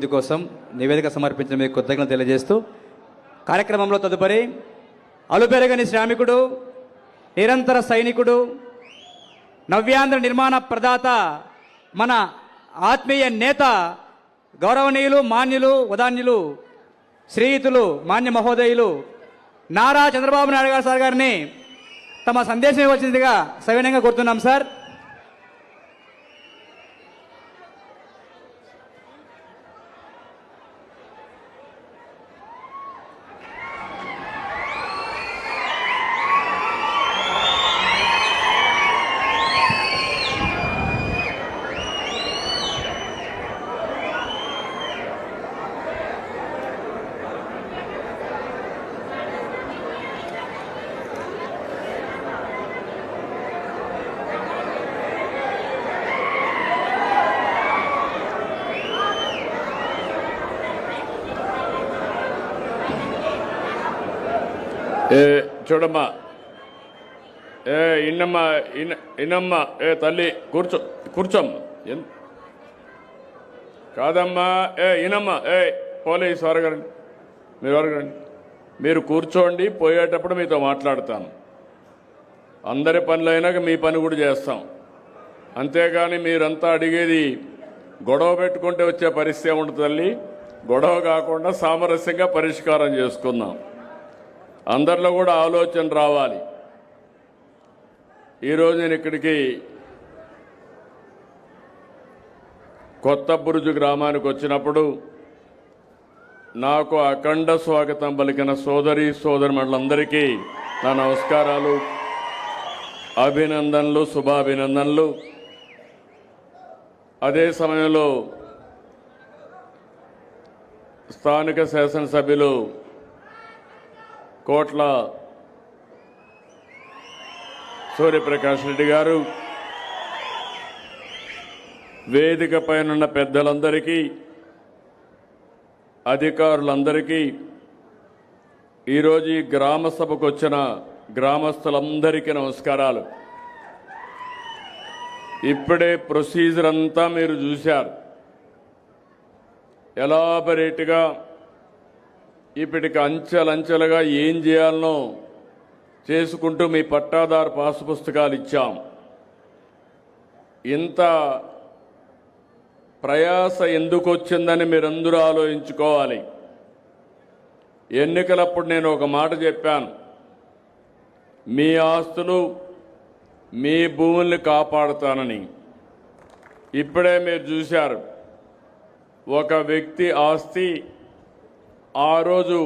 కోసం నివేదిక సమర్పించిన మీకు కృతజ్ఞతలు తెలియజేస్తూ కార్యక్రమంలో తదుపరి అలుపెరగని శ్రామికుడు, నిరంతర సైనికుడు, నవ్యాంధ్ర నిర్మాణ ప్రదాత, మన ఆత్మీయ నేత, గౌరవనీయులు, మాన్యులు, ఉదాన్యులు, శ్రీయుతులు, మాన్య మహోదయులు నారా చంద్రబాబు నాయుడు గారు సార్ గారిని తమ సందేశం ఇవ్వాల్సిందిగా సవినయంగా కోరుతున్నాం సార్. చూడమ్మా, ఇన్నమ్మా, ఇన్నమ్మా, తల్లి కూర్చోమ్మా. కాదమ్మా, ఇనమ్మా, పోలీసు అరగండి, మీరు అరగండి, మీరు కూర్చోండి. పోయేటప్పుడు మీతో మాట్లాడతాను. అందరి పనులైనాక మీ పని కూడా చేస్తాం. అంతేగాని మీరంతా అడిగేది గొడవ పెట్టుకుంటే వచ్చే పరిస్థితి ఉంటుంది తల్లి. గొడవ కాకుండా సామరస్యంగా పరిష్కారం చేసుకుందాం. అందరిలో కూడా ఆలోచన రావాలి. ఈరోజు నేను ఇక్కడికి కొత్త బురుజు గ్రామానికి వచ్చినప్పుడు నాకు అఖండ స్వాగతం పలికిన సోదరి సోదరిమణులందరికీ నా నమస్కారాలు, అభినందనలు, శుభాభినందనలు. అదే సమయంలో స్థానిక శాసనసభ్యులు కోట్ల సూర్యప్రకాష్ రెడ్డి గారు, వేదిక పైనున్న పెద్దలందరికీ, అధికారులందరికీ, ఈరోజు ఈ గ్రామ సభకు వచ్చిన గ్రామస్తులందరికీ నమస్కారాలు. ఇప్పుడే ప్రొసీజర్ అంతా మీరు చూశారు. ఎలాబరేట్గా ఇప్పటికి అంచెలంచెలుగా ఏం చేయాలనో చేసుకుంటూ మీ పట్టాదారు పాసు పుస్తకాలు ఇచ్చాం. ఇంత ప్రయాస ఎందుకు వచ్చిందని మీరందరూ ఆలోచించుకోవాలి. ఎన్నికలప్పుడు నేను ఒక మాట చెప్పాను, మీ ఆస్తులు, మీ భూముల్ని కాపాడుతానని. ఇప్పుడే మీరు చూశారు, ఒక వ్యక్తి ఆస్తి ఆ రోజు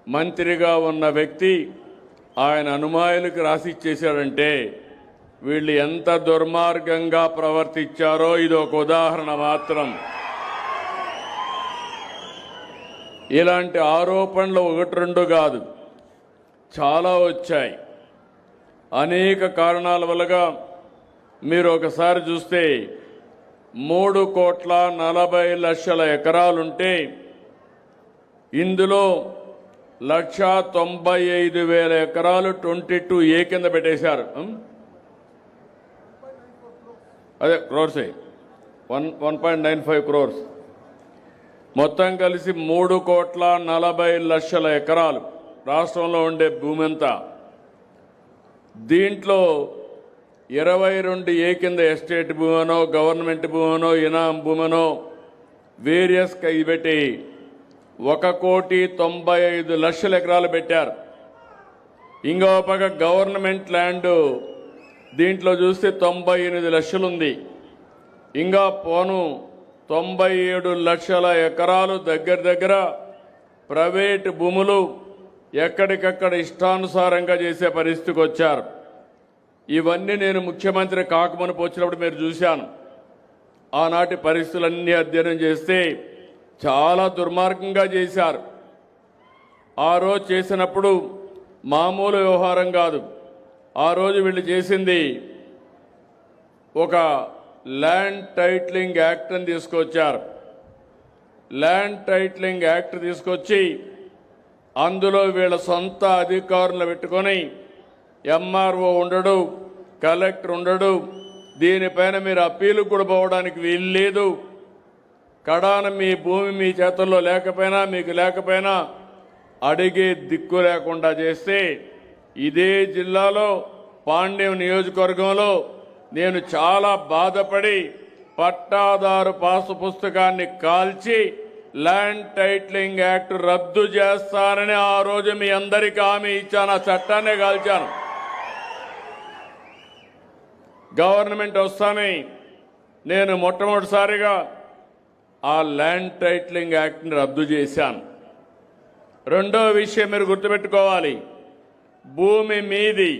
మంత్రిగా ఉన్న వ్యక్తి ఆయన అనుమాయులకు రాసిచ్చేశాడంటే వీళ్ళు ఎంత దుర్మార్గంగా ప్రవర్తించారో ఇది ఒక ఉదాహరణ మాత్రం. ఇలాంటి ఆరోపణలు ఒకటి రెండు కాదు, చాలా వచ్చాయి. అనేక కారణాల వల్లగా మీరు ఒకసారి చూస్తే 3,40,00,000 ఎకరాలుంటే ఇందులో 1,95,000 ఎకరాలు 22A కింద పెట్టేశారు. అదే క్రోర్సే 1.95 crores. మొత్తం కలిసి 3,40,00,000 ఎకరాలు రాష్ట్రంలో ఉండే భూమి అంతా. దీంట్లో 22A కింద ఎస్టేట్ భూమనో, గవర్నమెంట్ భూమనో, ఇనాం భూమనో వేరియస్ పెట్టి 1,95,00,000 ఎకరాలు పెట్టారు. ఇంకో పక్క గవర్నమెంట్ ల్యాండ్ దీంట్లో చూస్తే 98 లక్షలు ఉంది. ఇంకా పోను 97 లక్షల ఎకరాలు దగ్గర ప్రైవేటు భూములు ఎక్కడికక్కడ ఇష్టానుసారంగా చేసే పరిస్థితికి వచ్చారు. ఇవన్నీ నేను ముఖ్యమంత్రి కాకమునుపు వచ్చినప్పుడు మీరు చూశాను. ఆనాటి పరిస్థితులన్నీ అధ్యయనం చేస్తే చాలా దుర్మార్గంగా చేశారు. ఆ రోజు చేసినప్పుడు మామూలు వ్యవహారం కాదు. ఆ రోజు వీళ్ళు చేసింది ఒక ల్యాండ్ టైటిలింగ్ యాక్ట్ అని తీసుకొచ్చారు. ల్యాండ్ టైటిలింగ్ యాక్ట్ తీసుకొచ్చి అందులో వీళ్ళ సొంత అధికారులను పెట్టుకొని ఎంఆర్ఓ ఉండడు, కలెక్టర్ ఉండడు, దీనిపైన మీరు అప్పీలు కూడా పోవడానికి వీలు లేదు. కడాన మీ భూమి మీ చేతుల్లో లేకపోయినా మీకు లేకపోయినా అడిగే దిక్కు లేకుండా చేస్తే ఇదే జిల్లాలో పాండ్యం నియోజకవర్గంలో నేను చాలా బాధపడి పట్టాదారు పాసు పుస్తకాన్ని కాల్చి ల్యాండ్ టైటిలింగ్ యాక్ట్ రద్దు చేస్తానని ఆ రోజు మీ అందరికీ హామీ ఇచ్చాను. ఆ చట్టాన్నే కాల్చాను. గవర్నమెంట్ వస్తానే నేను మొట్టమొదటిసారిగా ఆ ల్యాండ్ టైటిలింగ్ యాక్ట్ని రద్దు చేశాను. రెండో విషయం మీరు గుర్తుపెట్టుకోవాలి, భూమి మీది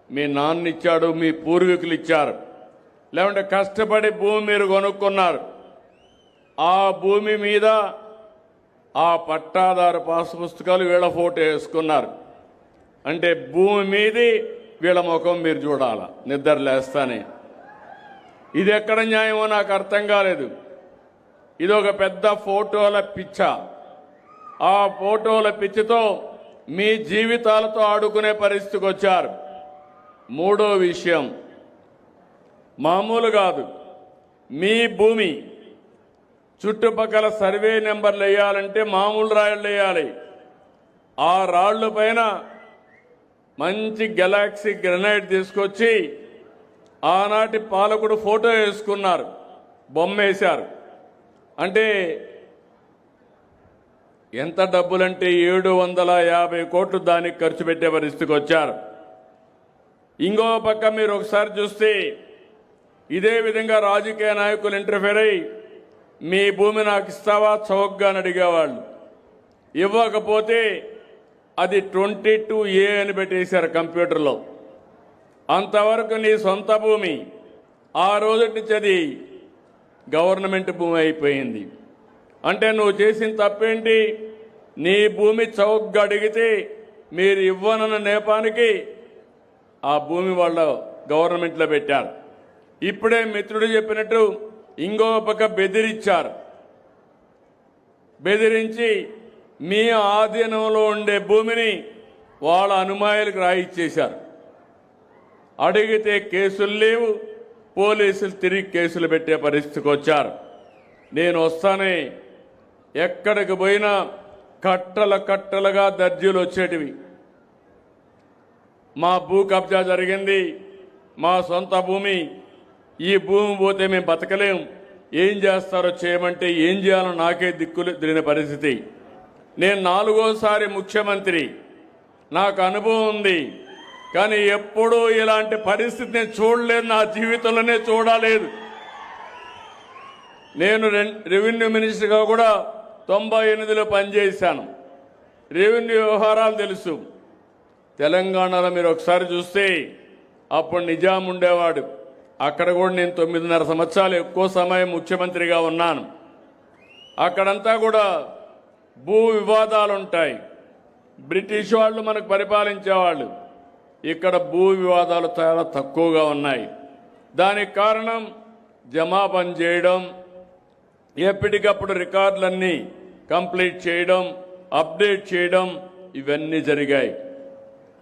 మీ నాన్న ఇచ్చాడు, మీ పూర్వీకులు ఇచ్చారు, లేకుంటే కష్టపడి భూమి మీరు కొనుక్కున్నారు. ఆ భూమి మీద ఆ పట్టాదారు పాసు పుస్తకాలు వీళ్ళ ఫోటో వేసుకున్నారు. అంటే భూమి మీది వీళ్ళ ముఖం మీరు చూడాల నిద్ర లేస్తానే. ఇది ఎక్కడ న్యాయమో నాకు అర్థం కాలేదు. ఇది ఒక పెద్ద ఫోటోల పిచ్చ. ఆ ఫోటోల పిచ్చితో మీ జీవితాలతో ఆడుకునే పరిస్థితికి వచ్చారు. మూడో విషయం మామూలు కాదు, మీ భూమి చుట్టుపక్కల సర్వే నెంబర్లు వేయాలంటే మామూలు రాళ్ళు వేయాలి. ఆ రాళ్ల పైన మంచి గెలాక్సీ గ్రనైట్ తీసుకొచ్చి ఆనాటి పాలకుడు ఫోటో వేసుకున్నారు, బొమ్మ వేశారు. అంటే ఎంత డబ్బులంటే 750 కోట్లు దానికి ఖర్చు పెట్టే పరిస్థితికి వచ్చారు. ఇంకో పక్క మీరు ఒకసారి చూస్తే ఇదే విధంగా రాజకీయ నాయకులు ఇంటర్ఫేర్ అయ్యి మీ భూమి నాకు ఇస్తావా చౌకగా అని అడిగేవాళ్ళు. ఇవ్వకపోతే అది 22A అని పెట్టేశారు కంప్యూటర్లో. అంతవరకు నీ సొంత భూమి ఆ రోజు నుంచి అది గవర్నమెంట్ భూమి అయిపోయింది. అంటే నువ్వు చేసిన తప్పేంటి? నీ భూమి చౌకగా అడిగితే మీరు ఇవ్వనన్న నేపానికి ఆ భూమి వాళ్ళ గవర్నమెంట్లో పెట్టారు. ఇప్పుడే మిత్రుడు చెప్పినట్టు ఇంకో పక్క బెదిరించారు. బెదిరించి మీ ఆధీనంలో ఉండే భూమిని వాళ్ళ అనుమాయులకు రాయిచ్చేశారు. అడిగితే కేసులు లేవు, పోలీసులు తిరిగి కేసులు పెట్టే పరిస్థితికి వచ్చారు. నేను వస్తానే ఎక్కడికి పోయినా కట్టలుగా దర్జీలు వచ్చేటివి. మా భూ కబ్జా జరిగింది, మా సొంత భూమి, ఈ భూమి పోతే మేము బతకలేం, ఏం చేస్తారో చేయమంటే ఏం చేయాలో నాకే దిక్కులు తిరిగిన పరిస్థితి. నేను 4వ ముఖ్యమంత్రి, నాకు అనుభవం ఉంది, కానీ ఎప్పుడూ ఇలాంటి పరిస్థితి నేను చూడలేదు, నా జీవితంలోనే చూడలేదు. నేను రెవెన్యూ మినిస్టర్గా కూడా 98లో పనిచేశాను. రెవెన్యూ వ్యవహారాలు తెలుసు. తెలంగాణలో మీరు ఒకసారి చూస్తే అప్పుడు నిజాం ఉండేవాడు. అక్కడ కూడా నేను 9.5 సంవత్సరాలు ఎక్కువ సమయం ముఖ్యమంత్రిగా ఉన్నాను. అక్కడంతా కూడా భూ వివాదాలు ఉంటాయి. బ్రిటిష్ వాళ్ళు మనకు పరిపాలించేవాళ్ళు. ఇక్కడ భూ వివాదాలు చాలా తక్కువగా ఉన్నాయి. దానికి కారణం జమాపన చేయడం, ఎప్పటికప్పుడు రికార్డులన్నీ కంప్లీట్ చేయడం, అప్డేట్ చేయడం, ఇవన్నీ జరిగాయి.